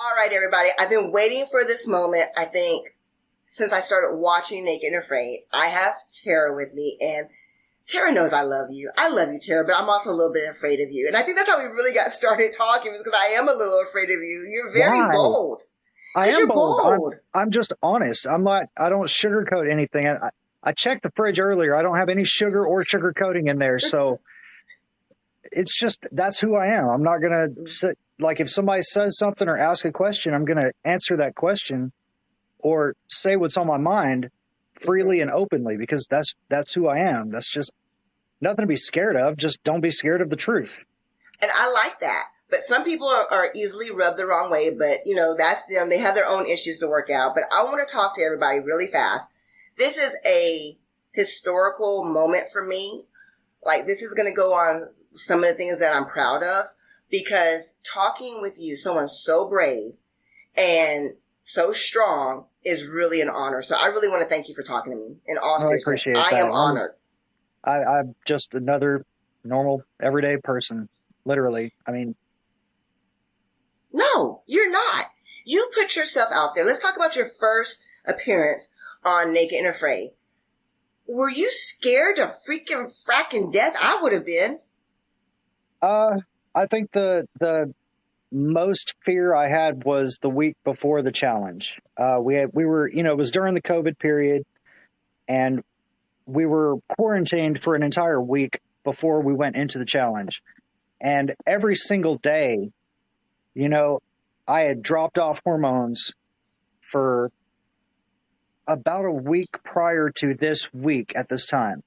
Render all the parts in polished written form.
All right, everybody. I've been waiting for this moment, I think, since I started watching Naked and Afraid. I have Terra with me, and Terra knows I love you. I love you, Terra, but I'm also a little bit afraid of you. And I think that's how we really got started talking, because I am a little afraid of you. You're very Why? bold. I Because am you're bold. bold. I'm just honest. I don't sugarcoat anything. I checked the fridge earlier. I don't have any sugar or sugar coating in there. So it's just, that's who I am. I'm not going to sit, like if somebody says something or asks a question, I'm going to answer that question or say what's on my mind freely and openly, because that's who I am. That's just nothing to be scared of. Just don't be scared of the truth. And I like that. But some people are easily rubbed the wrong way, but that's them. They have their own issues to work out. But I want to talk to everybody really fast. This is a historical moment for me. Like, this is going to go on some of the things that I'm proud of, because talking with you, someone so brave and so strong, is really an honor. So I really want to thank you for talking to me. In all I seriousness, appreciate I that. am honored. I'm just another normal, everyday person, literally. I mean, no, you're not. You put yourself out there. Let's talk about your first appearance on Naked and Afraid. Were you scared to freaking fracking death? I would have been. I think the most fear I had was the week before the challenge. We were, it was during the COVID period, and we were quarantined for an entire week before we went into the challenge. And every single day, I had dropped off hormones for about a week prior to this week at this time.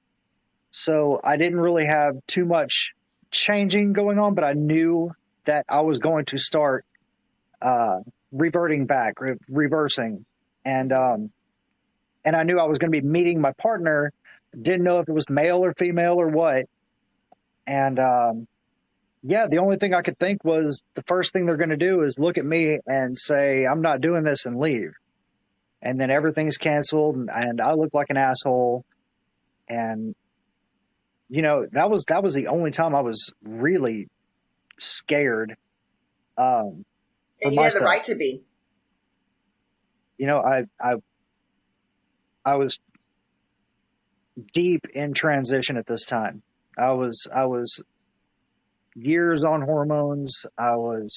So I didn't really have too much changing going on, but I knew that I was going to start reversing, and I knew I was going to be meeting my partner. Didn't know if it was male or female or what, and the only thing I could think was the first thing they're going to do is look at me and say I'm not doing this and leave, and then everything's canceled, and I look like an asshole, and that was the only time I was really scared. And you had the right to be. I was deep in transition at this time. I was years on hormones. I'd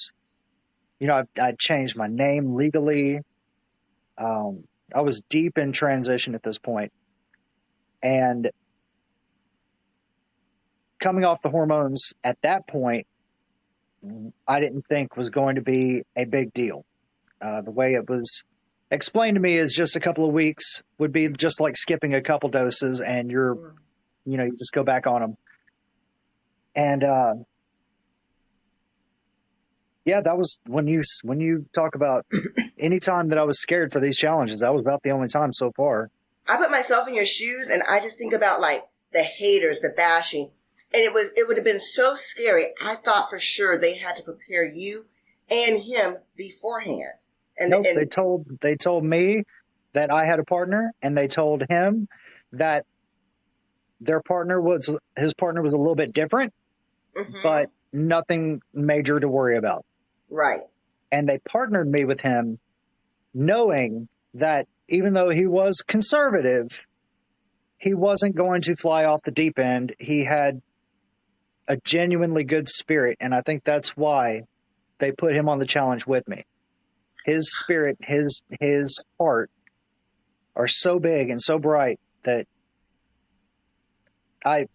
changed my name legally. I was deep in transition at this point, and coming off the hormones at that point, I didn't think was going to be a big deal. The way it was explained to me is just a couple of weeks would be just like skipping a couple doses, and you just go back on them. And that was when you talk about any time that I was scared for these challenges, that was about the only time so far. I put myself in your shoes, and I just think about like the haters, the bashing. And it would have been so scary. I thought for sure they had to prepare you and him beforehand. And, nope, they told me that I had a partner, and they told him that his partner was a little bit different, but nothing major to worry about. Right. And they partnered me with him, knowing that even though he was conservative, he wasn't going to fly off the deep end. He had a genuinely good spirit, and I think that's why they put him on the challenge with me. His spirit, his heart are so big and so bright that I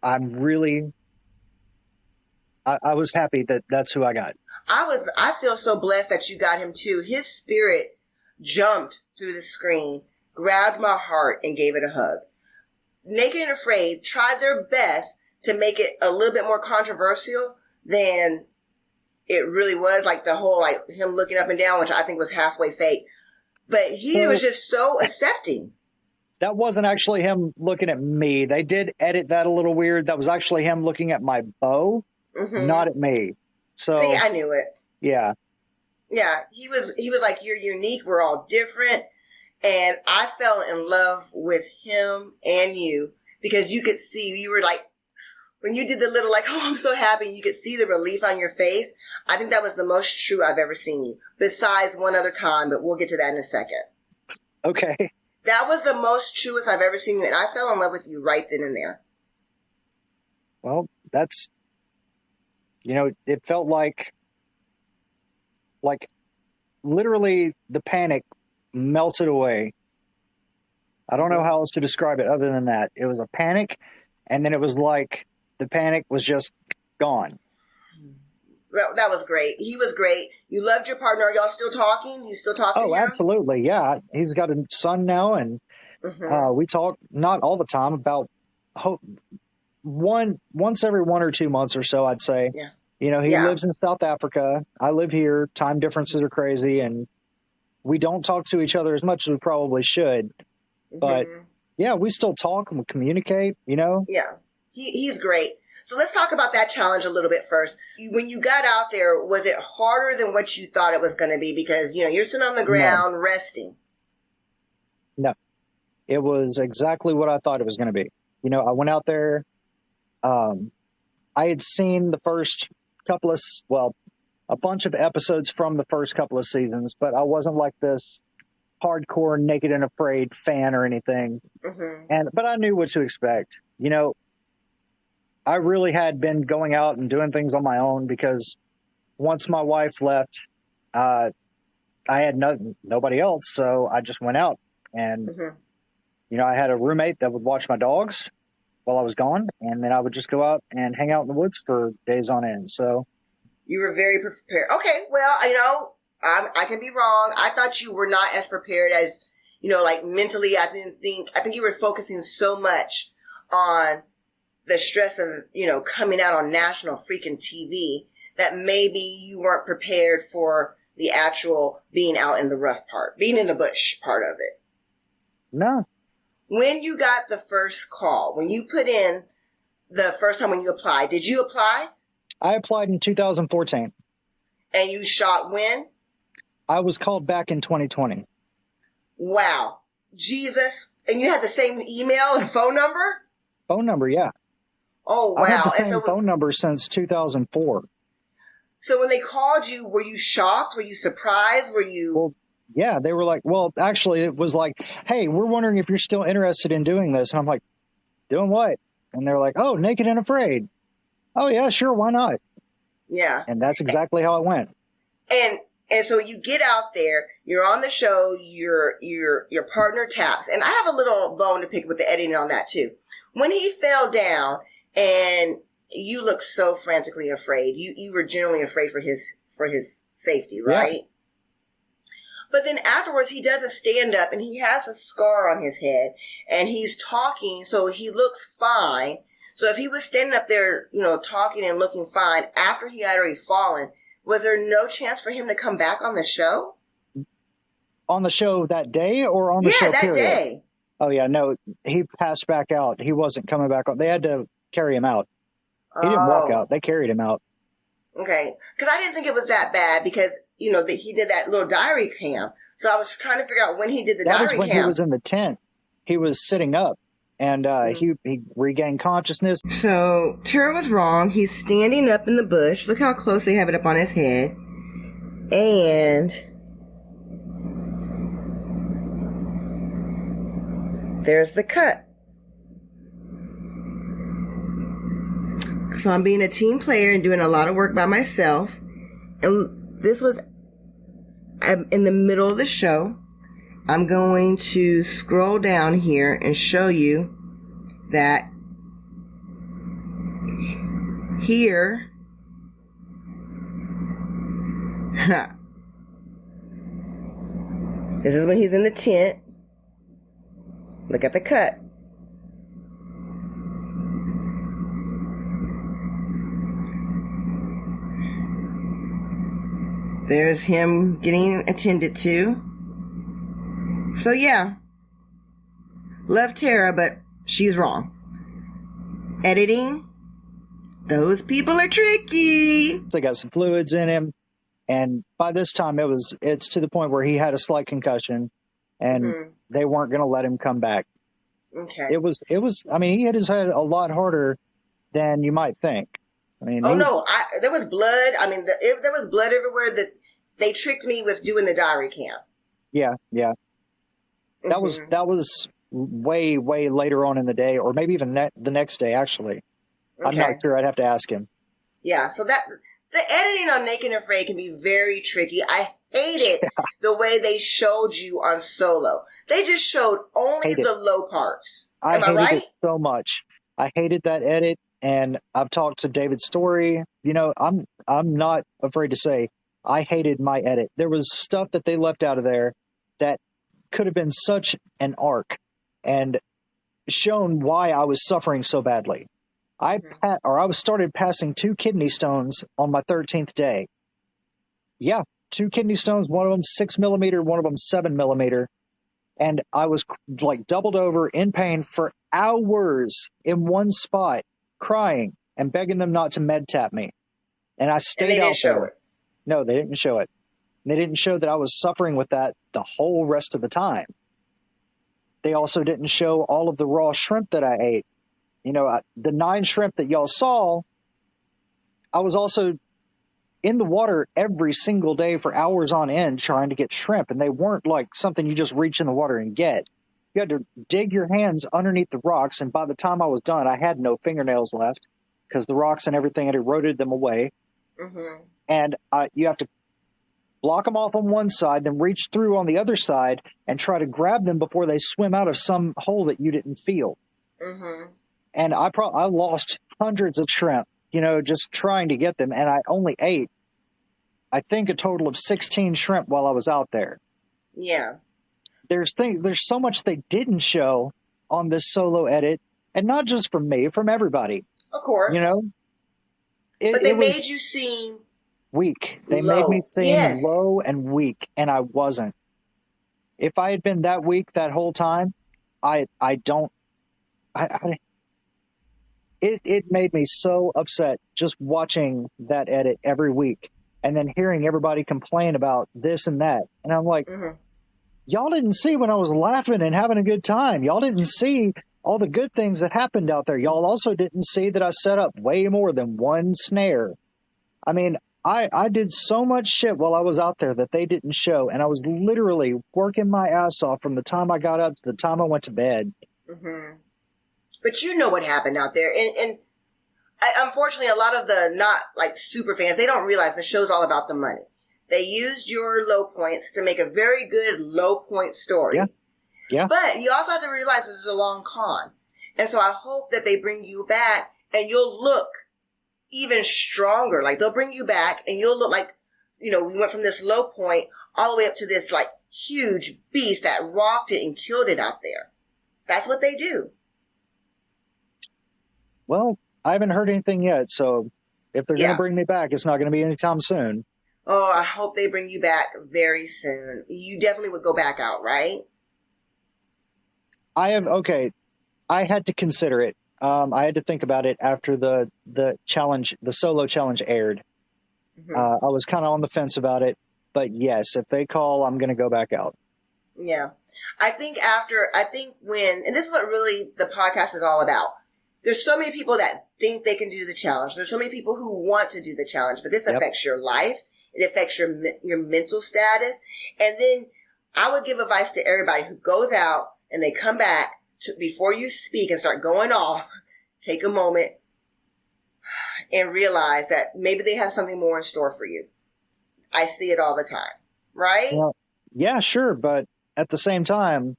was happy that that's who I got. I feel so blessed that you got him too. His spirit jumped through the screen, grabbed my heart, and gave it a hug. Naked and Afraid tried their best to make it a little bit more controversial than it really was, like the whole, like him looking up and down, which I think was halfway fake. But he was just so accepting. That wasn't actually him looking at me. They did edit that a little weird. That was actually him looking at my bow, not at me. So see, I knew it. Yeah. Yeah. He was like, you're unique. We're all different. And I fell in love with him and you, because you could see, you were like, when you did the little like, oh, I'm so happy, you could see the relief on your face. I think that was the most true I've ever seen you, besides one other time, but we'll get to that in a second. Okay. That was the most truest I've ever seen you, and I fell in love with you right then and there. Well, that's, it felt like literally the panic melted away. I don't know how else to describe it other than that. It was a panic, and then it was like the panic was just gone. That was great. He was great. You loved your partner. Are y'all still talking? You still talk to him? Oh, absolutely. Yeah. He's got a son now, and we talk not all the time, about once every 1 or 2 months or so, I'd say. Yeah. He lives in South Africa. I live here. Time differences are crazy, and we don't talk to each other as much as we probably should. But yeah, we still talk and we communicate, Yeah. He's great. So let's talk about that challenge a little bit first. When you got out there, was it harder than what you thought it was going to be? Because, you're sitting on the ground resting. No, it was exactly what I thought it was going to be. I went out there. I had seen the first couple of, a bunch of episodes from the first couple of seasons, but I wasn't like this hardcore Naked and Afraid fan or anything. But I knew what to expect. I really had been going out and doing things on my own, because once my wife left, I had nobody else. So I just went out, and, I had a roommate that would watch my dogs while I was gone. And then I would just go out and hang out in the woods for days on end. So you were very prepared. Okay. Well, I can be wrong. I thought you were not as prepared as, like mentally. I think you were focusing so much on the stress of, coming out on national freaking TV that maybe you weren't prepared for the actual being out in the rough part, being in the bush part of it. No. When you got the first call, when you put in the first time when you applied, did you apply? I applied in 2014. And you shot when? I was called back in 2020. Wow. Jesus. And you had the same email and phone number? Phone number, yeah. Oh, wow. I had the same phone number since 2004. So when they called you, were you shocked? Were you surprised? Were you... Well, yeah, they were like, well, actually, it was like, hey, we're wondering if you're still interested in doing this. And I'm like, doing what? And they're like, oh, Naked and Afraid. Oh, yeah, sure, why not? Yeah. And that's exactly how it went. And so you get out there, you're on the show, your partner taps. And I have a little bone to pick with the editing on that, too. When he fell down... And you look so frantically afraid. You were genuinely afraid for his safety, right? Yeah. But then afterwards, he does a stand up, and he has a scar on his head, and he's talking, so he looks fine. So if he was standing up there, talking and looking fine after he had already fallen, was there no chance for him to come back on the show? On the show that day, or on the show? Yeah, that period? Day. Oh yeah, no, he passed back out. He wasn't coming back on. They had to carry him out. He didn't walk out. They carried him out. Okay. Because I didn't think it was that bad, because, he did that little diary cam. So I was trying to figure out when he did the diary cam. That was when he was in the tent. He was sitting up, and he regained consciousness. So Terra was wrong. He's standing up in the bush. Look how close they have it up on his head. And there's the cut. So I'm being a team player and doing a lot of work by myself. And this was in the middle of the show. I'm going to scroll down here and show you that here. This is when he's in the tent. Look at the cut. There's him getting attended to. So yeah, love Terra, but she's wrong. Editing, those people are tricky. They got some fluids in him, and by this time it's to the point where he had a slight concussion, and they weren't going to let him come back. Okay. It was. I mean, he hit his head a lot harder than you might think. I mean, Oh no, there was blood. I mean, there was blood everywhere. That they tricked me with doing the diary camp. yeah, yeah. That was way, way later on in the day, or maybe even the next day, actually. I'm not Okay. sure. I'd have to ask him. Yeah, so that the editing on Naked and Afraid can be very tricky. I hated the way they showed you on Solo. They just showed only the low parts. Am I hated right? it so much. I hated that edit, and I've talked to David Story. You know, I'm not afraid to say I hated my edit. There was stuff that they left out of there that could have been such an arc and shown why I was suffering so badly. I was started passing 2 kidney stones on my 13th day. Yeah, 2 kidney stones, one of them 6 millimeter, one of them 7 millimeter. And I was like doubled over in pain for hours in one spot, crying and begging them not to med tap me. And I stayed out there. No, they didn't show it. They didn't show that I was suffering with that the whole rest of the time. They also didn't show all of the raw shrimp that I ate. You know, the 9 shrimp that y'all saw, I was also in the water every single day for hours on end trying to get shrimp. And they weren't like something you just reach in the water and get. You had to dig your hands underneath the rocks. And by the time I was done, I had no fingernails left because the rocks and everything had eroded them away. Mm-hmm. And you have to block them off on one side, then reach through on the other side and try to grab them before they swim out of some hole that you didn't feel. Mm-hmm. And I lost hundreds of shrimp, you know, just trying to get them. And I only ate, I think, a total of 16 shrimp while I was out there. Yeah. There's so much they didn't show on this Solo edit, and not just from me, from everybody. Of course. You know? But they made you seem weak. They low. made me seem low and weak, and I wasn't. If I had been that weak that whole time, it made me so upset just watching that edit every week and then hearing everybody complain about this and that. And I'm like, y'all didn't see when I was laughing and having a good time. Y'all didn't see all the good things that happened out there. Y'all also didn't see that I set up way more than one snare. I mean, I did so much shit while I was out there that they didn't show. And I was literally working my ass off from the time I got up to the time I went to bed. Mm-hmm. But you know what happened out there. And unfortunately, a lot of the not like super fans, they don't realize the show's all about the money. They used your low points to make a very good low point story. Yeah. Yeah. But you also have to realize this is a long con. And so I hope that they bring you back and you'll look even stronger. Like they'll bring you back and you'll look like, you know, we went from this low point all the way up to this like huge beast that rocked it and killed it out there. That's what they do. Well, I haven't heard anything yet. So if they're going to bring me back, it's not going to be anytime soon. Oh, I hope they bring you back very soon. You definitely would go back out, right? Okay. I had to consider it. I had to think about it after the challenge, the Solo challenge aired. Mm-hmm. I was kind of on the fence about it, but yes, if they call, I'm going to go back out. Yeah. I think when, and this is what really the podcast is all about. There's so many people that think they can do the challenge. There's so many people who want to do the challenge, but this affects your life. It affects your mental status. And then I would give advice to everybody who goes out and they come back before you speak and start going off, take a moment and realize that maybe they have something more in store for you. I see it all the time, right? Well, yeah, sure. But at the same time,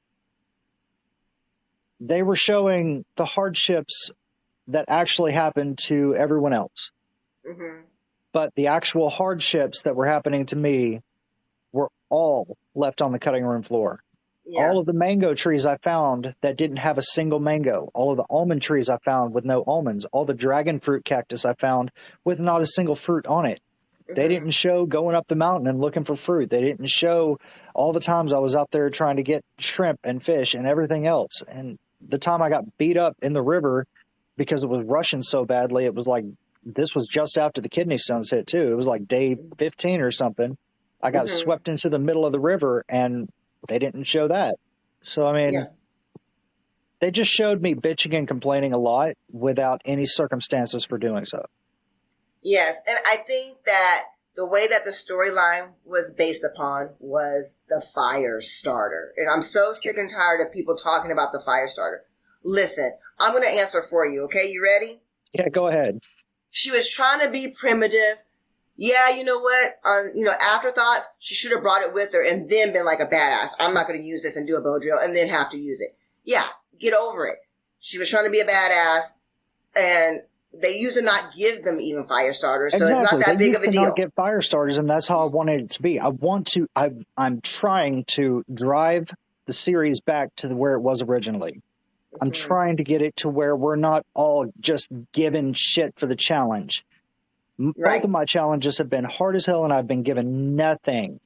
they were showing the hardships that actually happened to everyone else. Mm-hmm. But the actual hardships that were happening to me were all left on the cutting room floor. Yeah. All of the mango trees I found that didn't have a single mango. All of the almond trees I found with no almonds. All the dragon fruit cactus I found with not a single fruit on it. Mm-hmm. They didn't show going up the mountain and looking for fruit. They didn't show all the times I was out there trying to get shrimp and fish and everything else. And the time I got beat up in the river because it was rushing so badly, it was like, this was just after the kidney stones hit too. It was like day 15 or something. I got swept into the middle of the river and they didn't show that. So, I mean, they just showed me bitching and complaining a lot without any circumstances for doing so. Yes, and I think that the way that the storyline was based upon was the fire starter. And I'm so sick and tired of people talking about the fire starter. Listen, I'm going to answer for you, okay? You ready? Yeah, go ahead. She was trying to be primitive. Yeah, you know what? Afterthoughts, she should have brought it with her and then been like a badass. I'm not going to use this and do a bow drill and then have to use it. Yeah, get over it. She was trying to be a badass, and they used to not give them even fire starters, so exactly. It's not that they big of a deal. Not get fire starters, and that's how I wanted it to be. I'm trying to drive the series back to where it was originally. Mm-hmm. I'm trying to get it to where we're not all just given shit for the challenge. Right. Both of my challenges have been hard as hell, and I've been given nothing.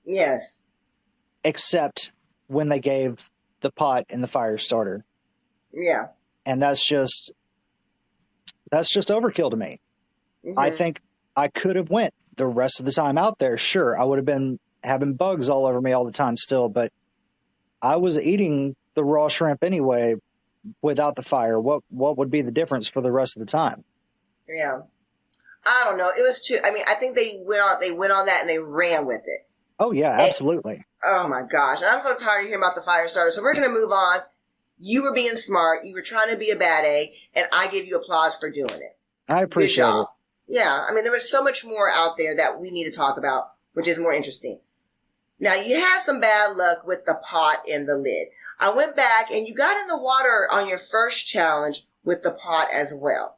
Yes. Except when they gave the pot and the fire starter. Yeah. And that's just overkill to me. Mm-hmm. I think I could have went the rest of the time out there. Sure, I would have been having bugs all over me all the time still, but I was eating the raw shrimp anyway without the fire. What would be the difference for the rest of the time? Yeah. I don't know. It was too, I think they went on that and they ran with it. Oh yeah, absolutely. Oh my gosh. And I'm so tired of hearing about the fire starter. So we're going to move on. You were being smart. You were trying to be a bad A, and I give you applause for doing it. I appreciate it. Yeah. I mean, there was so much more out there that we need to talk about, which is more interesting. Now, you had some bad luck with the pot and the lid. I went back, and you got in the water on your first challenge with the pot as well.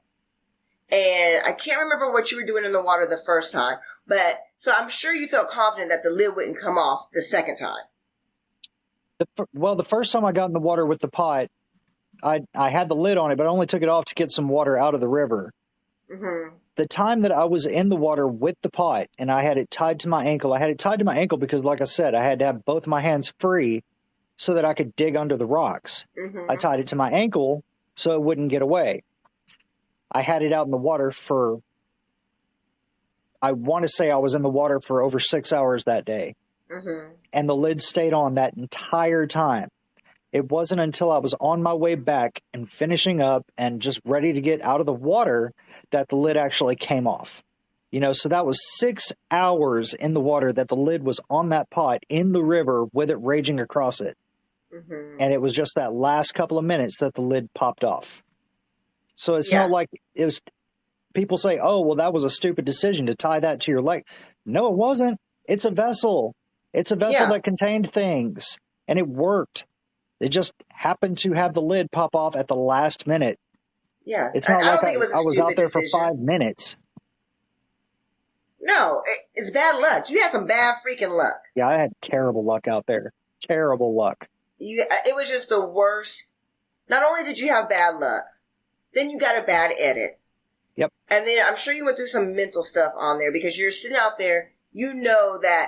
And I can't remember what you were doing in the water the first time, but so I'm sure you felt confident that the lid wouldn't come off the second time. The first time I got in the water with the pot, I had the lid on it, but I only took it off to get some water out of the river. Mm-hmm. The time that I was in the water with the pot and I had it tied to my ankle, because, like I said, I had to have both my hands free so that I could dig under the rocks. Mm-hmm. I tied it to my ankle so it wouldn't get away. I had it out in the water for, I want to say I was in the water for over 6 hours that day. Mm-hmm. And the lid stayed on that entire time. It wasn't until I was on my way back and finishing up and just ready to get out of the water that the lid actually came off. So that was 6 hours in the water that the lid was on that pot in the river with it raging across it. Mm-hmm. And it was just that last couple of minutes that the lid popped off. So it's not like it was, people say, oh, well, that was a stupid decision to tie that to your leg. No, it wasn't. It's a vessel. It's a vessel that contained things, and it worked. It just happened to have the lid pop off at the last minute. Yeah. It's not like I was out there for 5 minutes. No, it's bad luck. You had some bad freaking luck. Yeah, I had terrible luck out there. Terrible luck. It was just the worst. Not only did you have bad luck, then you got a bad edit. Yep. And then I'm sure you went through some mental stuff on there because you're sitting out there, that,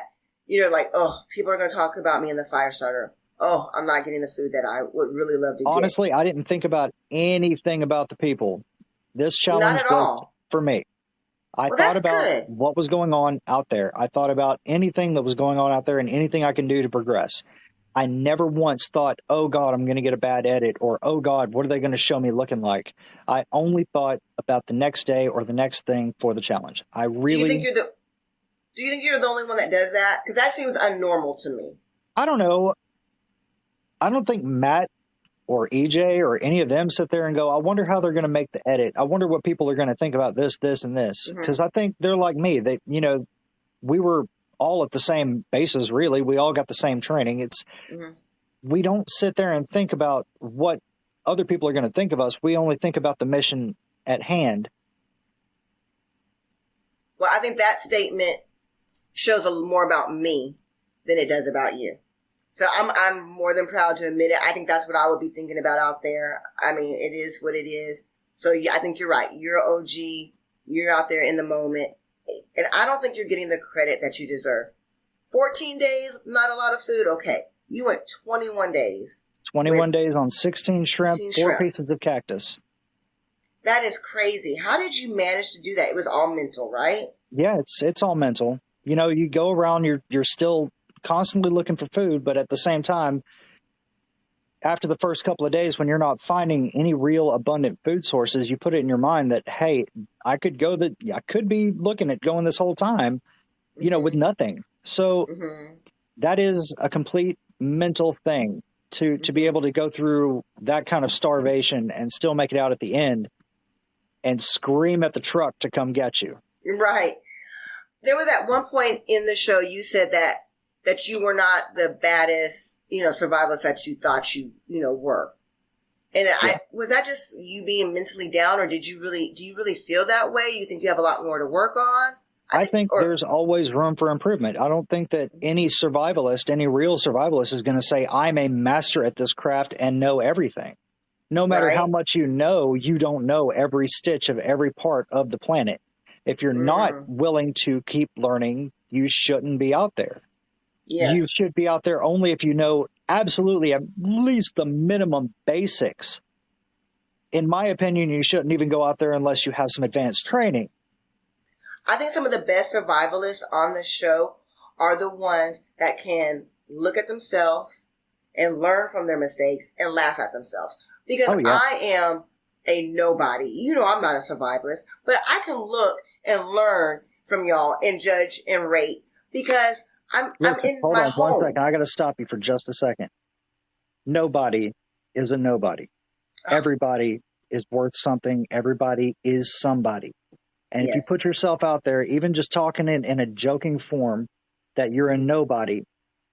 like, oh, people are going to talk about me in the fire starter. Oh, I'm not getting the food that I would really love to get. Honestly, I didn't think about anything about the people. This challenge was for me. I thought about what was going on out there. I thought about anything that was going on out there and anything I can do to progress. I never once thought, oh, God, I'm going to get a bad edit, or, oh, God, what are they going to show me looking like? I only thought about the next day or the next thing for the challenge. I really... Do you think you're the only one that does that? Because that seems unnormal to me. I don't know. I don't think Matt or EJ or any of them sit there and go, I wonder how they're going to make the edit. I wonder what people are going to think about this, this, and this. Because I think they're like me. They, we were all at the same bases, really. We all got the same training. We don't sit there and think about what other people are going to think of us. We only think about the mission at hand. Well, I think that statement shows a little more about me than it does about you. So I'm more than proud to admit it. I think that's what I would be thinking about out there. I mean, it is what it is. So yeah, I think you're right. You're an OG. You're out there in the moment. And I don't think you're getting the credit that you deserve. 14 days, not a lot of food. Okay. You went 21 days. 21 days on 16 shrimp, 4 pieces of cactus. That is crazy. How did you manage to do that? It was all mental, right? Yeah, it's all mental. You go around, you're still constantly looking for food, but at the same time, after the first couple of days, when you're not finding any real abundant food sources, you put it in your mind that, hey, I could be looking at going this whole time, with nothing. So that is a complete mental thing to be able to go through that kind of starvation and still make it out at the end and scream at the truck to come get you. Right. There was at one point in the show, you said that you were not the baddest, survivalist that you thought you were. And was that just you being mentally down, or do you really feel that way? You think you have a lot more to work on? I think there's always room for improvement. I don't think that any real survivalist is going to say, I'm a master at this craft and know everything. No matter how much you know, you don't know every stitch of every part of the planet. If you're not willing to keep learning, you shouldn't be out there. Yes. You should be out there only if you know absolutely at least the minimum basics. In my opinion, you shouldn't even go out there unless you have some advanced training. I think some of the best survivalists on the show are the ones that can look at themselves and learn from their mistakes and laugh at themselves. Because I am a nobody. I'm not a survivalist, but I can look and learn from y'all and judge and rate because I'm in hold my on home. 1 second. I got to stop you for just a second. Nobody is a nobody. Everybody is worth something. Everybody is somebody. And if you put yourself out there, even just talking in a joking form that you're a nobody,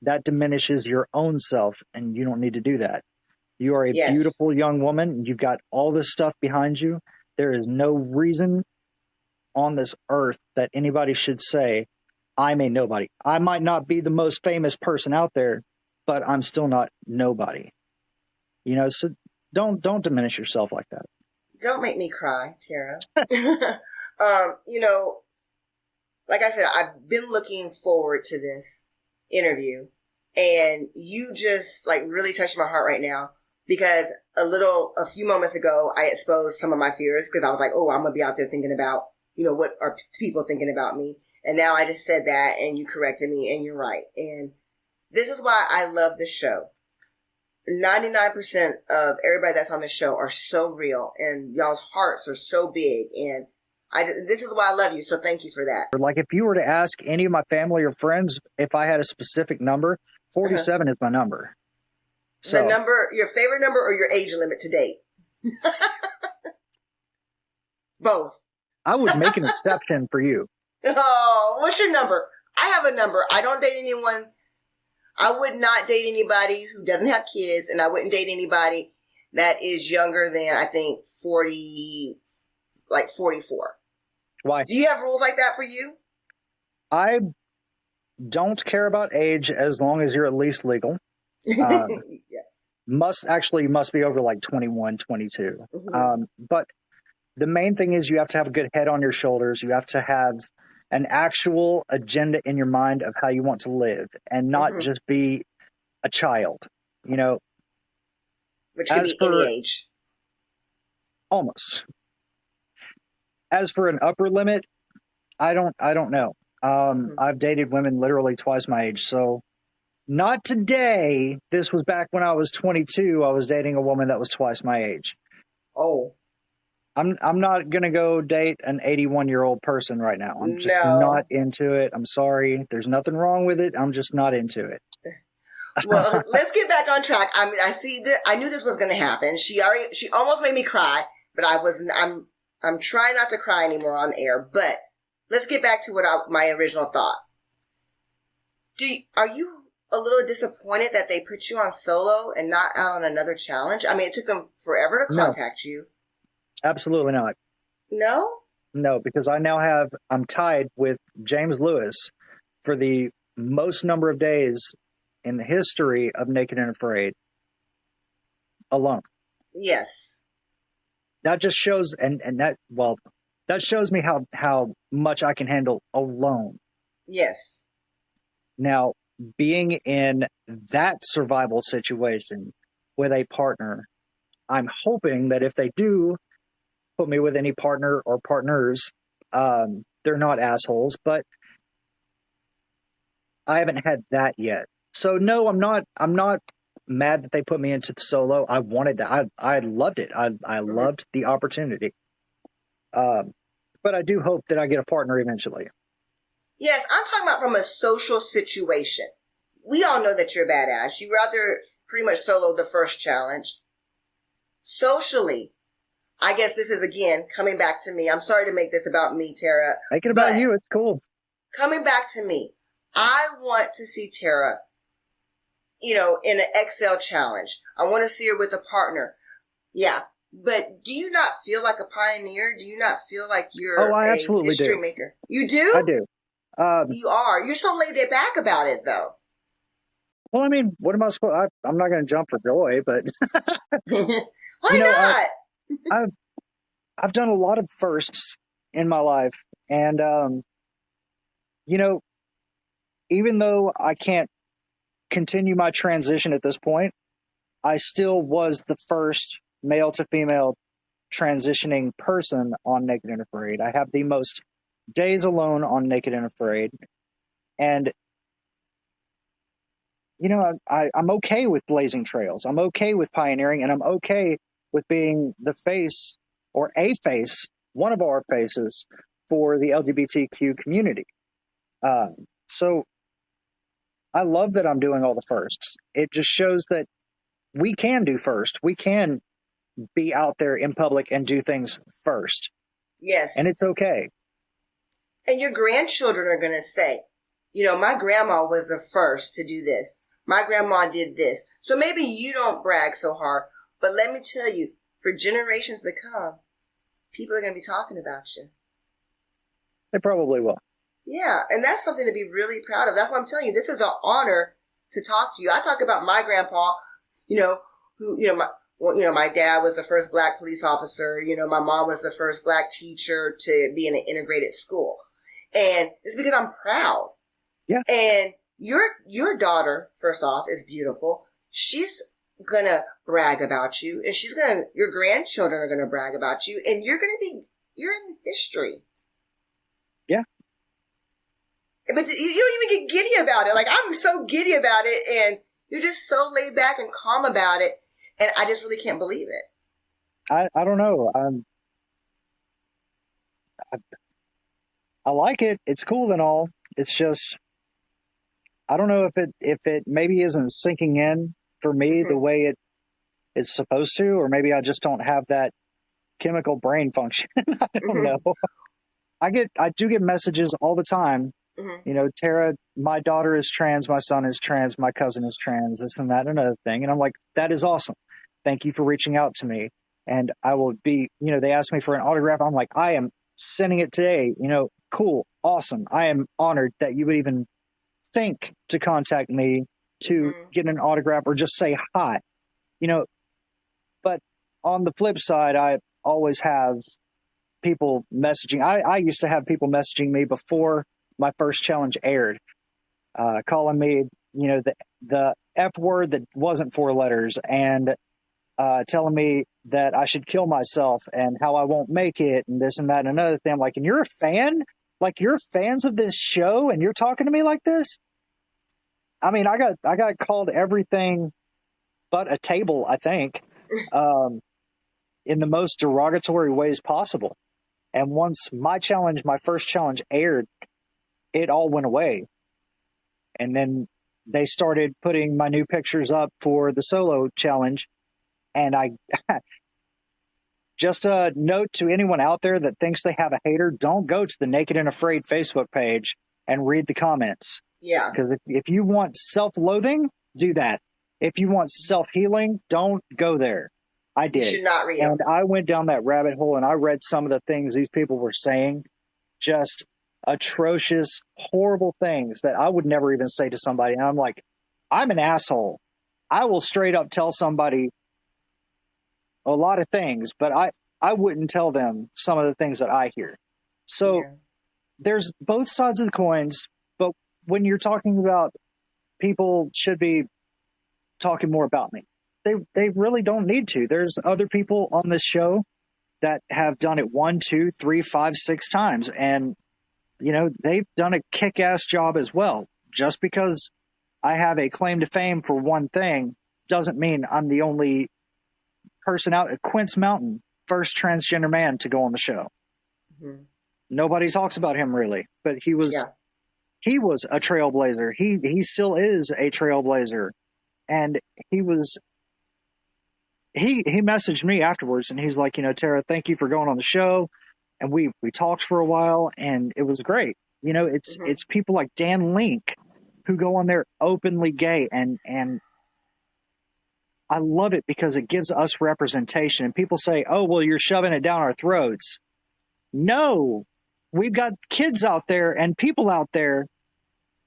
that diminishes your own self, and you don't need to do that. You are a beautiful young woman. You've got all this stuff behind you. There is no reason on this earth that anybody should say, I'm a nobody. I might not be the most famous person out there, but I'm still not nobody. So don't diminish yourself like that. Don't make me cry, Terra. Like I said, I've been looking forward to this interview, and you just really touched my heart right now, because a few moments ago, I exposed some of my fears because I was like, oh, I'm going to be out there thinking about, what are people thinking about me? And now I just said that and you corrected me, and you're right. And this is why I love this show. 99% of everybody that's on the show are so real, and y'all's hearts are so big, and this is why I love you, so thank you for that. Like, if you were to ask any of my family or friends if I had a specific number, 47 is my number. So, the number, your favorite number, or your age limit to date? Both. I would make an exception for you. Oh, what's your number? I have a number. I don't date anyone. I would not date anybody who doesn't have kids, and I wouldn't date anybody that is younger than, I think, 44. Why? Do you have rules like that for you? I don't care about age as long as you're at least legal. Yes. You must be over 21, 22. But the main thing is you have to have a good head on your shoulders. You have to have an actual agenda in your mind of how you want to live, and not just be a child, Which could be any age. Almost. As for an upper limit, I don't know. I've dated women literally twice my age. So not today. This was back when I was 22. I was dating a woman that was twice my age. Oh. I'm not going to go date an 81-year-old person right now. I'm just not into it. I'm sorry. There's nothing wrong with it. I'm just not into it. Well, let's get back on track. I mean, I knew this was going to happen. She almost made me cry, but I'm trying not to cry anymore on air. But let's get back to my original thought. Are you a little disappointed that they put you on solo and not out on another challenge? I mean, it took them forever to contact you. Absolutely not. No? No, because I'm tied with James Lewis for the most number of days in the history of Naked and Afraid alone. Yes. That just shows, that shows me how much I can handle alone. Yes. Now, being in that survival situation with a partner, I'm hoping that if they do put me with any partner or partners, they're not assholes, but I haven't had that yet. So no, I'm not mad that they put me into the solo. I wanted that. I loved it. I loved the opportunity. But I do hope that I get a partner eventually. Yes, I'm talking about from a social situation. We all know that you're a badass. You were out there pretty much solo the first challenge. Socially, I guess this is, again, coming back to me. I'm sorry to make this about me, Terra. Make it about you. It's cool. Coming back to me, I want to see Terra, in an Excel challenge. I want to see her with a partner. Yeah. But do you not feel like a pioneer? Do you not feel like you're I a absolutely history do. maker? You do? I do. You are. You're so laid back about it, though. Well, I mean, what am I supposed? I'm not going to jump for joy, but Why not? I've done a lot of firsts in my life, and even though I can't continue my transition at this point, I still was the first male to female transitioning person on Naked and Afraid. I have the most days alone on Naked and Afraid, and I'm okay with blazing trails. I'm okay with pioneering, and I'm okay with being the face or a face, one of our faces for the LGBTQ community. So I love that I'm doing all the firsts. It just shows that we can do first. We can be out there in public and do things first. Yes. And it's okay. And your grandchildren are going to say, my grandma was the first to do this. My grandma did this. So maybe you don't brag so hard, but let me tell you, for generations to come, people are going to be talking about you. They probably will. Yeah, and that's something to be really proud of. That's what I'm telling you. This is an honor to talk to you. I talk about my grandpa, my dad was the first Black police officer. My mom was the first Black teacher to be in an integrated school. And it's because I'm proud. Yeah. And your daughter, first off, is beautiful. She's gonna brag about you, and your grandchildren are gonna brag about you, and you're in history. Yeah. But you don't even get giddy about it. Like, I'm so giddy about it, and you're just so laid back and calm about it, and I just really can't believe it. I don't know. I like it. It's cool and all. It's just, I don't know if it maybe isn't sinking in for me the way it's supposed to, or maybe I just don't have that chemical brain function. I don't know. I do get messages all the time. Terra, my daughter is trans, my son is trans, my cousin is trans, this and that and another thing. And I'm like, that is awesome. Thank you for reaching out to me. And I will be, they asked me for an autograph. I'm like, I am sending it today. Cool, awesome. I am honored that you would even think to contact me to get an autograph or just say hi. But on the flip side, I always have people messaging. I used to have people messaging me before my first challenge aired, calling me, the F word that wasn't 4 letters, and telling me that I should kill myself and how I won't make it and this and that and another thing. I'm like, and you're a fan? Like, you're fans of this show and you're talking to me like this? I mean, I got called everything but a table, I think, in the most derogatory ways possible. And once my first challenge aired, it all went away. And then they started putting my new pictures up for the solo challenge. And I just a note to anyone out there that thinks they have a hater, don't go to the Naked and Afraid Facebook page and read the comments. Yeah. Because if you want self-loathing, do that. If you want self-healing, don't go there. I did. You should not read them. And I went down that rabbit hole and I read some of the things these people were saying. Just atrocious, horrible things that I would never even say to somebody. And I'm like, I'm an asshole. I will straight up tell somebody a lot of things, but I wouldn't tell them some of the things that I hear. So there's both sides of the coins, but when you're talking about people should be talking more about me, they really don't need to. There's other people on this show that have done it 1, 2, 3, 5, 6 times. And, they've done a kick-ass job as well. Just because I have a claim to fame for one thing doesn't mean I'm the only person out. Quince Mountain, first transgender man to go on the show. Mm-hmm. Nobody talks about him really, but he was a trailblazer. He still is a trailblazer. And he messaged me afterwards and he's like, Terra, thank you for going on the show. And we talked for a while and it was great. It's people like Dan Link who go on there openly gay and I love it because it gives us representation. And people say, oh, well, you're shoving it down our throats. No, we've got kids out there and people out there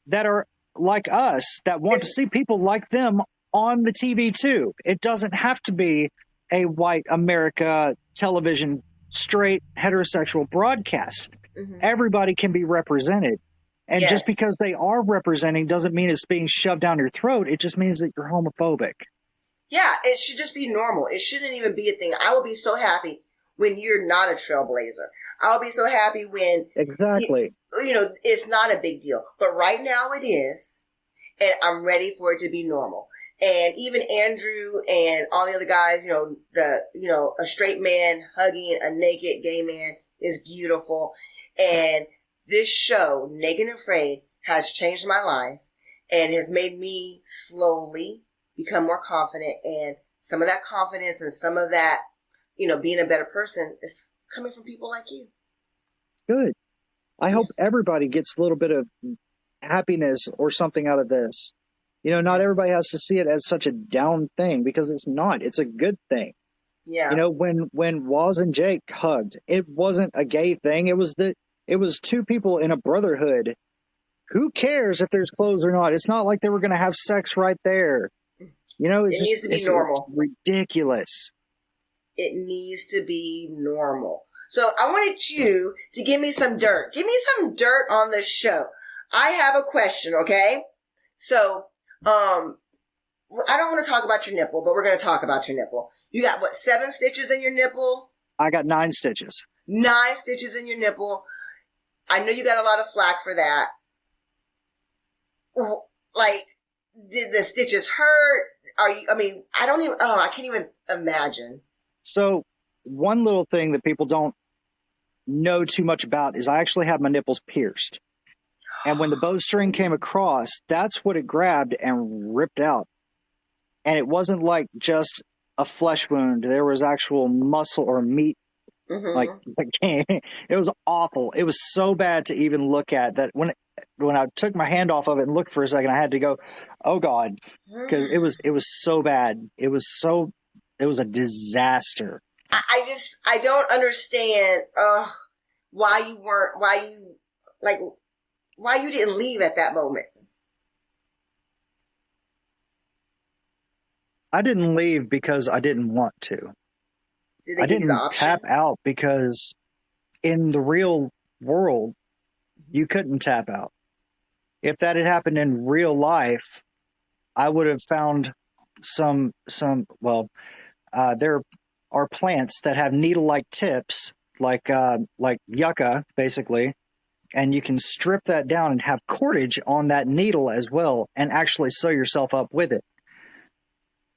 that are like us that want to see people like them on the TV too. It doesn't have to be a white America television, straight heterosexual broadcast. Mm-hmm. Everybody can be represented. And just because they are representing doesn't mean it's being shoved down your throat. It just means that you're homophobic. Yeah, it should just be normal. It shouldn't even be a thing. I will be so happy when you're not a trailblazer. I'll be so happy when exactly. It's not a big deal. But right now it is, and I'm ready for it to be normal. And even Andrew and all the other guys, a straight man hugging a naked gay man is beautiful. And this show, Naked and Afraid, has changed my life and has made me slowly become more confident. And some of that confidence and some of that, being a better person is coming from people like you. Good. I hope everybody gets a little bit of happiness or something out of this. Not everybody has to see it as such a down thing because it's not. It's a good thing. Yeah. When Waz and Jake hugged, it wasn't a gay thing. It was two people in a brotherhood. Who cares if there's clothes or not? It's not like they were going to have sex right there. It needs to be normal. It's ridiculous. It needs to be normal. So I wanted you to give me some dirt. Give me some dirt on the show. I have a question, okay? So, I don't want to talk about your nipple, but we're going to talk about your nipple. You got, 7 stitches in your nipple? I got 9 stitches. 9 stitches in your nipple. I know you got a lot of flack for that. Like, did the stitches hurt? I can't even imagine. So, one little thing that people don't know too much about is I actually have my nipples pierced. And when the bowstring came across, that's what it grabbed and ripped out. And it wasn't like just a flesh wound. There was actual muscle or meat. Mm-hmm. It was awful. It was so bad to even look at that when I took my hand off of it and looked for a second, I had to go, oh God, because it was so bad. It was a disaster. I don't understand why you didn't leave at that moment. I didn't leave because I didn't want to. I didn't tap out because in the real world, you couldn't tap out. If that had happened in real life, I would have found there are plants that have needle-like tips, like yucca, basically, and you can strip that down and have cordage on that needle as well and actually sew yourself up with it.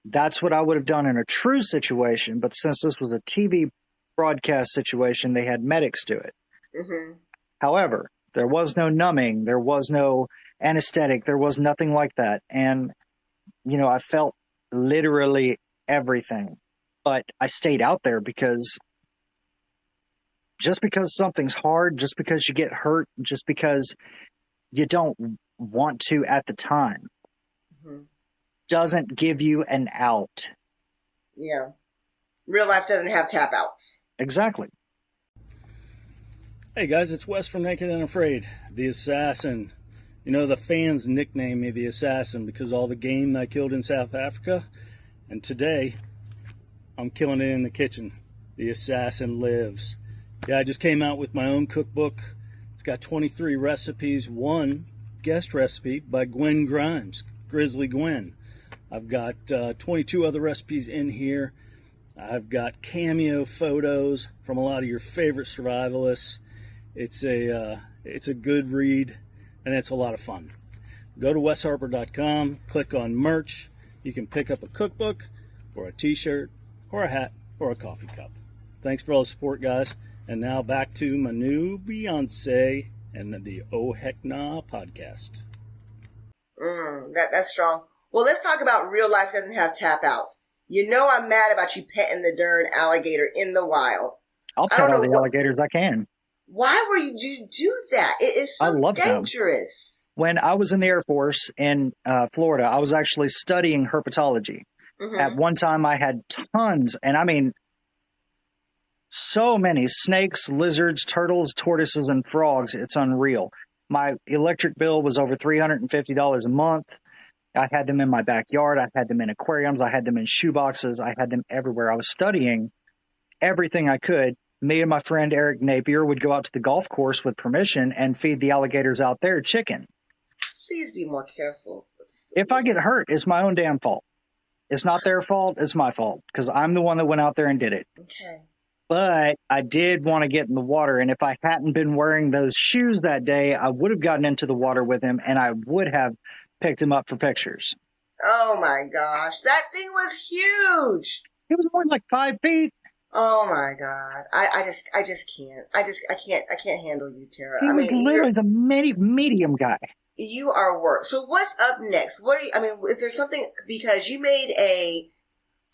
That's what I would have done in a true situation, but since this was a TV broadcast situation, they had medics do it. Mm-hmm. However, there was no numbing, there was no anesthetic, there was nothing like that. And, I felt literally everything. But I stayed out there because just because something's hard, just because you get hurt, just because you don't want to at the time, mm-hmm. doesn't give you an out. Yeah. Real life doesn't have tap outs. Exactly. Hey guys, it's Wes from Naked and Afraid, the Assassin. The fans nickname me the Assassin because of all the game I killed in South Africa. And today, I'm killing it in the kitchen. The Assassin lives. Yeah, I just came out with my own cookbook. It's got 23 recipes, one guest recipe by Gwen Grimes, Grizzly Gwen. I've got 22 other recipes in here. I've got cameo photos from a lot of your favorite survivalists. It's a good read, and it's a lot of fun. Go to wesharper.com, click on merch, you can pick up a cookbook or a t-shirt or a hat or a coffee cup. Thanks for all the support, guys. And now back to MaLu Beyonce and the Oh Heck Nah podcast. That's strong. Well, let's talk about real life doesn't have tap outs. You know I'm mad about you petting the darn alligator in the wild. I'll pet all the alligators I can. Why were you do that? It is so dangerous. When I was in the Air Force in Florida, I was actually studying herpetology. Mm-hmm. At one time, I had tons, and I mean, so many snakes, lizards, turtles, tortoises, and frogs. It's unreal. My electric bill was over $350 a month. I had them in my backyard. I had them in aquariums. I had them in shoe boxes. I had them everywhere. I was studying everything I could. Me and my friend Eric Napier would go out to the golf course with permission and feed the alligators out there chicken. Please be more careful. If I get hurt, it's my own damn fault. It's not their fault. It's my fault because I'm the one that went out there and did it. Okay. But I did want to get in the water. And if I hadn't been wearing those shoes that day, I would have gotten into the water with him and I would have picked him up for pictures. Oh my gosh. That thing was huge. It was more than like 5 feet. Oh my God. I just can't. I can't handle you, Terra. He was literally a medium guy. You are work. So what's up next? Is there something, because you made a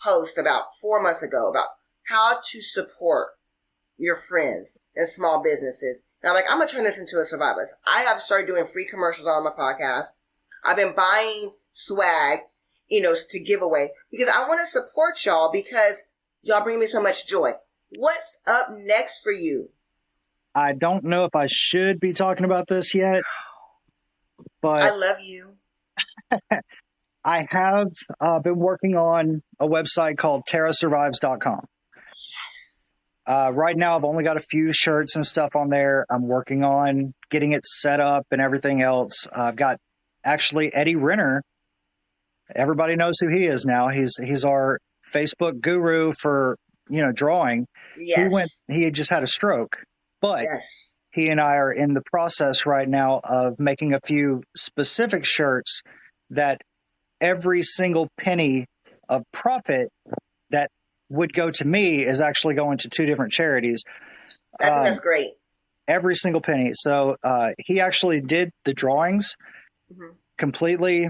post about 4 months ago about how to support your friends and small businesses. And I'm like, I'm going to turn this into a survivalist. I have started doing free commercials on my podcast. I've been buying swag, to give away because I want to support y'all because y'all bring me so much joy. What's up next for you? I don't know if I should be talking about this yet, but I love you. I have been working on a website called TerraSurvives.com. Yes. Right now, I've only got a few shirts and stuff on there. I'm working on getting it set up and everything else. I've got actually Eddie Renner. Everybody knows who he is now. He's our Facebook guru for, drawing. Yes. He had just had a stroke, but yes. He and I are in the process right now of making a few specific shirts that every single penny of profit that would go to me is actually going to 2 different charities. I think that's great. Every single penny. So he actually did the drawings completely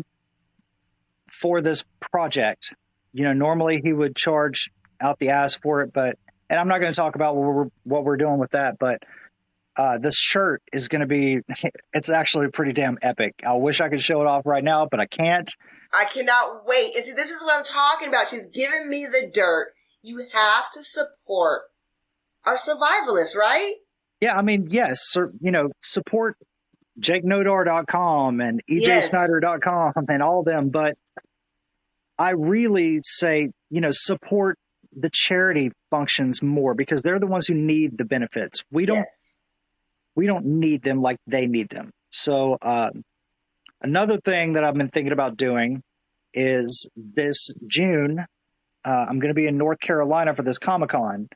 for this project. Normally he would charge out the ass for it, and I'm not going to talk about what we're doing with that, but this shirt is going to be, it's actually pretty damn epic. I wish I could show it off right now, but I can't. I cannot wait. And see, this is what I'm talking about. She's giving me the dirt. You have to support our survivalists, right? Yeah, I mean, yes. Support JakeNodar.com and EJSnyder.com and all them. But I really say, support the charity functions more because they're the ones who need the benefits. We don't need them like they need them. So another thing that I've been thinking about doing is this June, I'm going to be in North Carolina for this Comic-Con.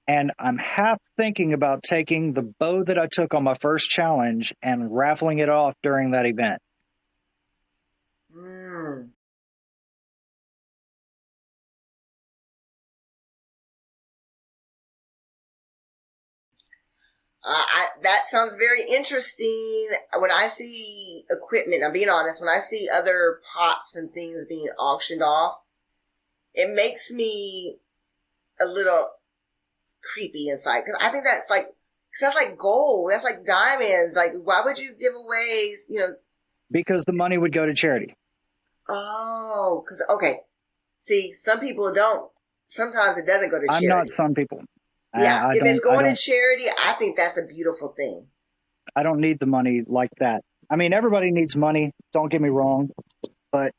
And I'm half thinking about taking the bow that I took on my first challenge and raffling it off during that event. That sounds very interesting. When I see equipment, I'm being honest, when I see other pots and things being auctioned off, it makes me a little creepy inside. Because I think that's like gold. That's like diamonds. Like, why would you give away, Because the money would go to charity. Oh, okay. See, some people don't. Sometimes it doesn't go to charity. I'm not some people. Yeah, if it's going to charity, I think that's a beautiful thing. I don't need the money like that. I mean, everybody needs money. Don't get me wrong. But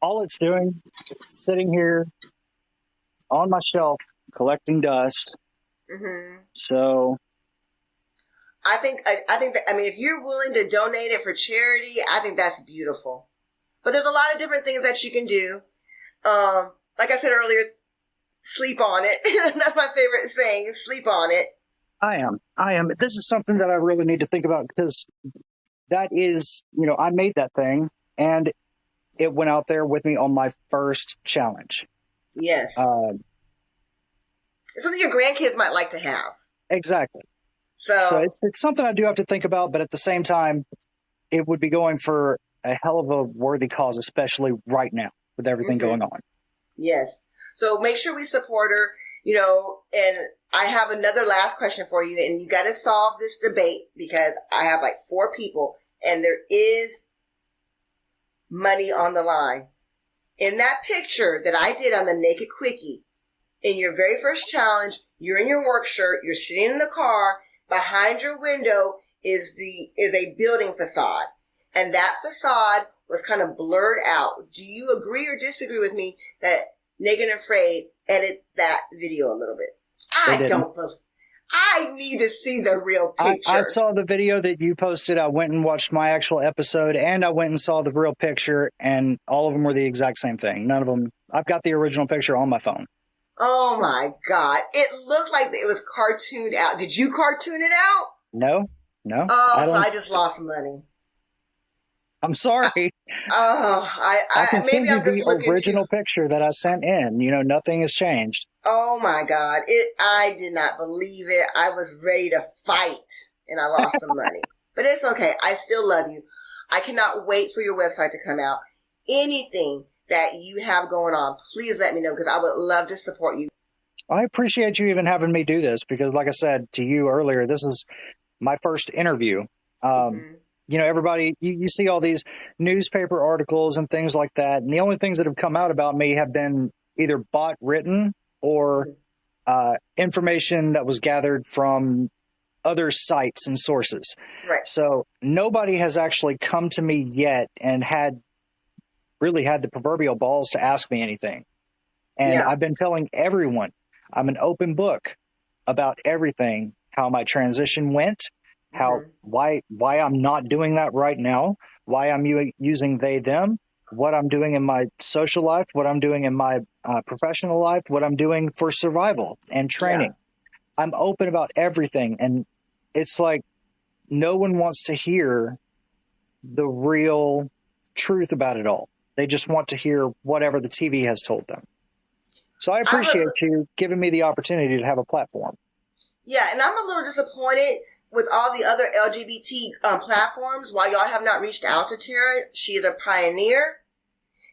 all it's doing is sitting here on my shelf collecting dust. Mm-hmm. So I think that, if you're willing to donate it for charity, I think that's beautiful. But there's a lot of different things that you can do. Like I said earlier, sleep on it. That's my favorite saying, sleep on it. I am. This is something that I really need to think about because that is, I made that thing, and it went out there with me on my first challenge. Yes. It's something your grandkids might like to have. Exactly. So it's something I do have to think about, but at the same time, it would be going for a hell of a worthy cause, especially right now with everything going on. Yes. So make sure we support her, and I have another last question for you, and you got to solve this debate because I have like 4 people and there is money on the line. In that picture that I did on the Naked Quickie, in your very first challenge, you're in your work shirt, you're sitting in the car, behind your window is a building facade. And that facade was kind of blurred out. Do you agree or disagree with me that Naked and Afraid edit that video a little bit? I need to see the real picture. I saw the video that you posted. I went and watched my actual episode, and I went and saw the real picture, and all of them were the exact same thing. None of them. I've got the original picture on my phone. Oh my God. It looked like it was cartooned out. Did you cartoon it out? No. Oh, so I just lost money. I'm sorry. Oh, I can maybe send I'm you just the looking original picture that I sent in. Nothing has changed. Oh my God. I did not believe it. I was ready to fight and I lost some money, but it's okay. I still love you. I cannot wait for your website to come out. Anything that you have going on, please let me know because I would love to support you. I appreciate you even having me do this because, like I said to you earlier, this is my first interview. Everybody, you see all these newspaper articles and things like that. And the only things that have come out about me have been either bot written or information that was gathered from other sites and sources. Right. So nobody has actually come to me yet and really had the proverbial balls to ask me anything. And I've been telling everyone I'm an open book about everything, how my transition went, why I'm not doing that right now, why I'm using they, them, what I'm doing in my social life, what I'm doing in my professional life, what I'm doing for survival and training. Yeah. I'm open about everything. And it's like no one wants to hear the real truth about it all. They just want to hear whatever the TV has told them. So I appreciate you giving me the opportunity to have a platform. Yeah, and I'm a little disappointed with all the other LGBT platforms why y'all have not reached out to Terra. She is a pioneer.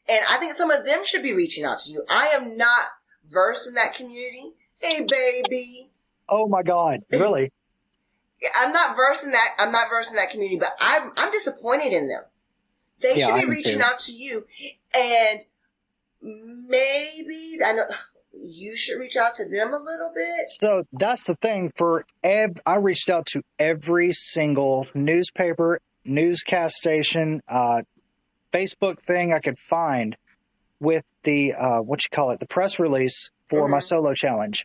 And I think some of them should be reaching out to you. I am not versed in that community. Hey, baby. Oh, my God. Really? I'm not versed in that. I'm not versed in that community, but I'm disappointed in them. They should be reaching out to you. And maybe, I know you should reach out to them a little bit. So that's the thing. I reached out to every single newspaper, newscast station, Facebook thing I could find with the, the press release for my solo challenge.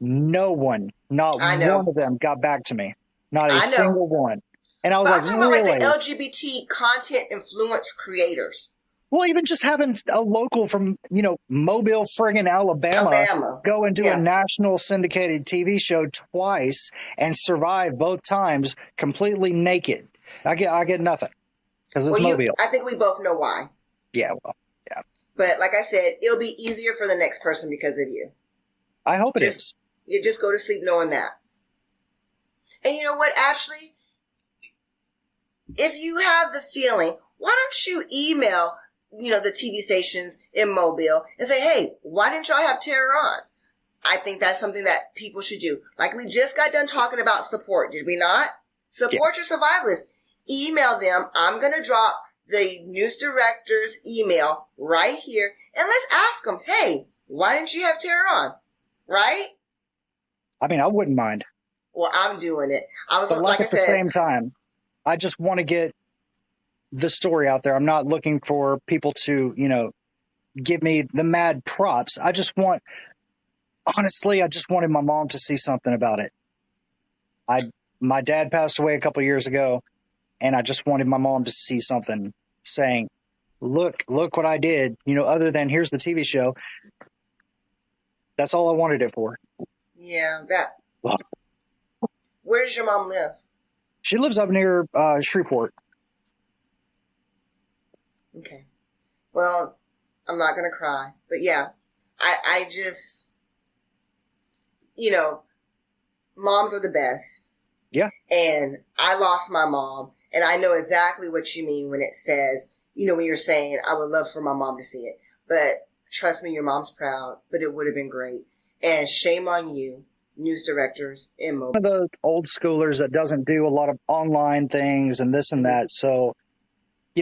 No one, not one of them got back to me. Not a single one. And I was I'm like, talking really? about like the LGBT content influence creators. Well, even just having a local from, Mobile, friggin' Alabama go and do a national syndicated TV show twice and survive both times completely naked. I get nothing because it's Mobile. I think we both know why. Yeah. But like I said, it'll be easier for the next person because of you. I hope it is. You just go to sleep knowing that. And you know what, Ashley? If you have the feeling, why don't you email the TV stations in Mobile and say, hey, why didn't y'all have Terra on? I think that's something that people should do. Like we just got done talking about support, did we not? Support your survivalists. Email them. I'm going to drop the news director's email right here and let's ask them, hey, why didn't you have Terra on? Right? I mean, I wouldn't mind. Well, I'm doing it. But at the same time, I just want to get the story out there. I'm not looking for people to, give me the mad props. I just wanted my mom to see something about it. My dad passed away a couple of years ago, and I just wanted my mom to see something saying, look what I did, other than here's the TV show. That's all I wanted it for. Yeah, Where does your mom live? She lives up near Shreveport. Okay. Well, I'm not going to cry. But yeah, I just, moms are the best. Yeah. And I lost my mom. And I know exactly what you mean when it says, when you're saying, I would love for my mom to see it. But trust me, your mom's proud. But it would have been great. And shame on you, news directors and mobile. One of the old schoolers that doesn't do a lot of online things and this and that. So,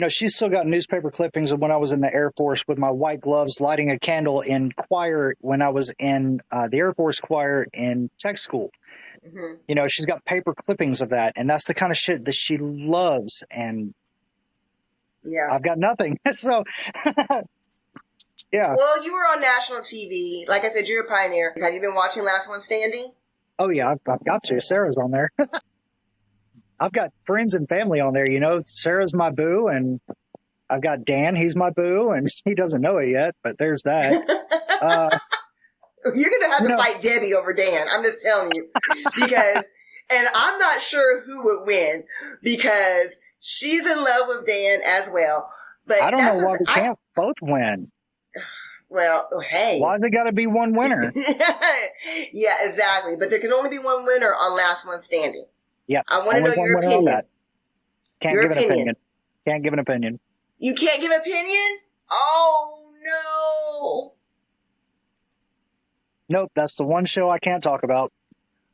she's still got newspaper clippings of when I was in the Air Force with my white gloves lighting a candle in choir when I was in the Air Force choir in tech school. Mm-hmm. She's got paper clippings of that. And that's the kind of shit that she loves. And yeah, I've got nothing. So, yeah. Well, you were on national TV. Like I said, you're a pioneer. Have you been watching Last One Standing? Oh, yeah, I've got to. Sarah's on there. I've got friends and family on there. Sarah's my boo, and I've got Dan. He's my boo, and he doesn't know it yet, but there's that. You're going to have to fight Debbie over Dan. I'm just telling you. Because, and I'm not sure who would win because she's in love with Dan as well. But I don't know why we can't both win. Well, hey. Why has it got to be one winner? Yeah, exactly. But there can only be one winner on Last One Standing. Yeah. I want to know your opinion. Can't give an opinion. Can't give an opinion. You can't give an opinion? Oh, no. Nope, that's the one show I can't talk about.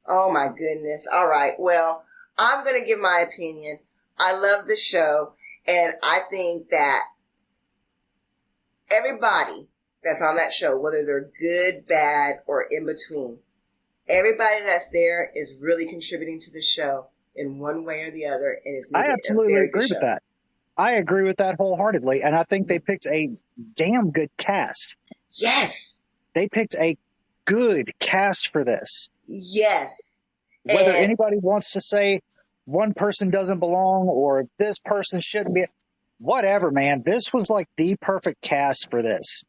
Oh, my goodness. All right. Well, I'm going to give my opinion. I love the show, and I think that everybody that's on that show, whether they're good, bad, or in between, everybody that's there is really contributing to the show in one way or the other, and it's I absolutely agree with that. I agree with that wholeheartedly, and I think they picked a damn good cast. Yes. They picked a good cast for this. Yes. Whether anybody wants to say one person doesn't belong or this person shouldn't be, whatever, man. This was like the perfect cast for this.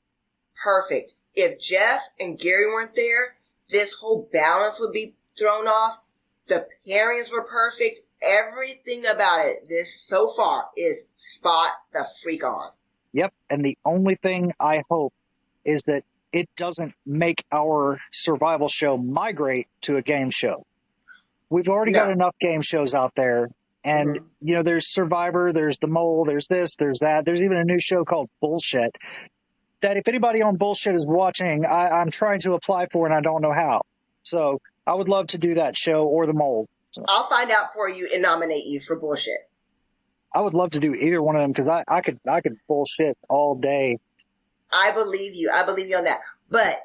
Perfect. If Jeff and Gary weren't there, this whole balance would be thrown off. The pairings were perfect. Everything about it, this so far, is spot the freak on. Yep. And the only thing I hope is that it doesn't make our survival show migrate to a game show. We've already got enough game shows out there. And, there's Survivor, there's The Mole, there's this, there's that. There's even a new show called Bullshit that if anybody on Bullshit is watching, I'm trying to apply for and I don't know how. So I would love to do that show or The Mole. So I'll find out for you and nominate you for Bullshit. I would love to do either one of them because I could bullshit all day. I believe you. I believe you on that. But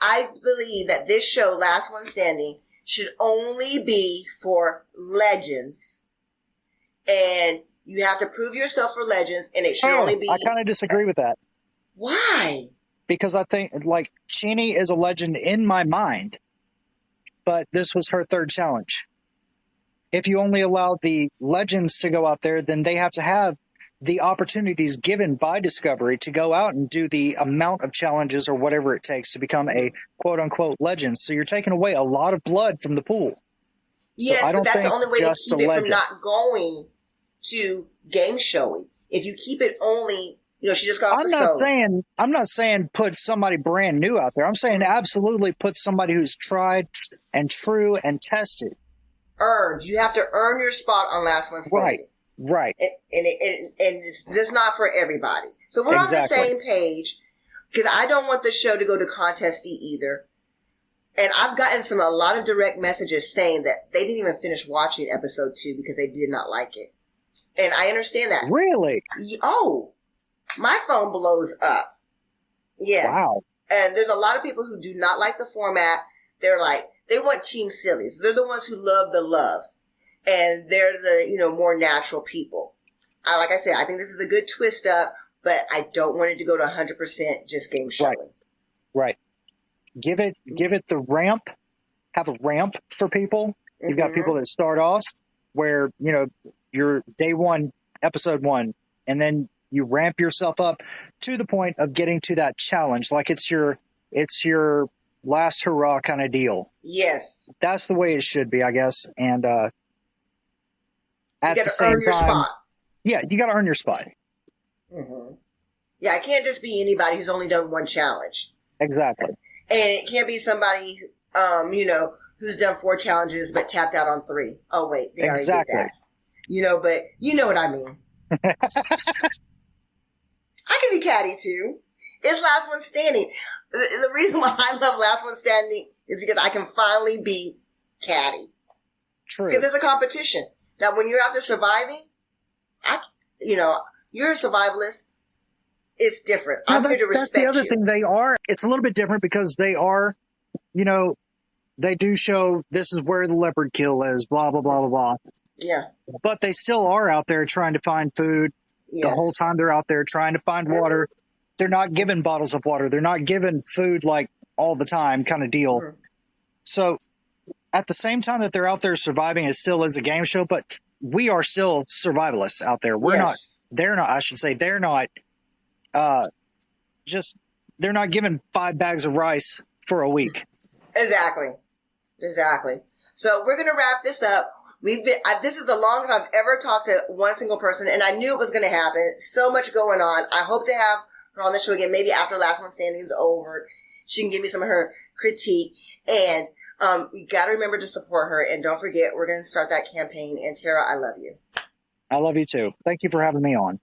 I believe that this show, Last One Standing, should only be for legends. And you have to prove yourself for legends, and it should only be... I kind of disagree with that. Why? Because I think, Chini is a legend in my mind, but this was her third challenge. If you only allow the legends to go out there, then they have to have the opportunities given by Discovery to go out and do the amount of challenges or whatever it takes to become a quote-unquote legend. So you're taking away a lot of blood from the pool. Yes, so but that's the only way to keep it from not going to game showing. If you keep it only, she just got off I'm not saying put somebody brand new out there. I'm saying absolutely put somebody who's tried and true and tested. Earned. You have to earn your spot on Last One Standing. Right. And it's just not for everybody. So we're on the same page because I don't want the show to go to contesty either. And I've gotten a lot of direct messages saying that they didn't even finish watching episode 2 because they did not like it. And I understand that. Really? Oh, my phone blows up. Yes. Wow. And there's a lot of people who do not like the format. They're like, they want Team Sillies. They're the ones who love the love. And they're the, more natural people. Like I said, I think this is a good twist up, but I don't want it to go to 100% just game showing. Right. Give it the ramp. Have a ramp for people. You've got people that start off where, you're day 1, episode 1, and then you ramp yourself up to the point of getting to that challenge. Like it's your last hurrah kind of deal. Yes. That's the way it should be, I guess. And, at the same time, your spot. Yeah, you got to earn your spot. Mm-hmm. Yeah, it can't just be anybody who's only done one challenge. Exactly. And it can't be somebody, who's done 4 challenges but tapped out on 3. Oh, wait, they already did that. But you know what I mean. I can be catty too. It's last one standing. The reason why I love last one standing is because I can finally be catty. True. Because it's a competition. Now, when you're out there surviving, you're a survivalist. It's different. I'm here to respect you. That's the other thing. They are. It's a little bit different because they are, they do show this is where the leopard kill is, blah, blah, blah, blah, blah. Yeah. But they still are out there trying to find food. Yes. The whole time they're out there trying to find water. They're not given bottles of water. They're not given food like all the time kind of deal. Mm-hmm. So at the same time that they're out there surviving, it still is a game show, but we are still survivalists out there. They're not they're not given 5 bags of rice for a week. Exactly. So we're going to wrap this up. This is the longest I've ever talked to one single person, and I knew it was going to happen. So much going on. I hope to have her on the show again, maybe after Last One Standing is over. She can give me some of her critique. And we got to remember to support her. And don't forget, we're going to start that campaign. And Terra, I love you. I love you too. Thank you for having me on.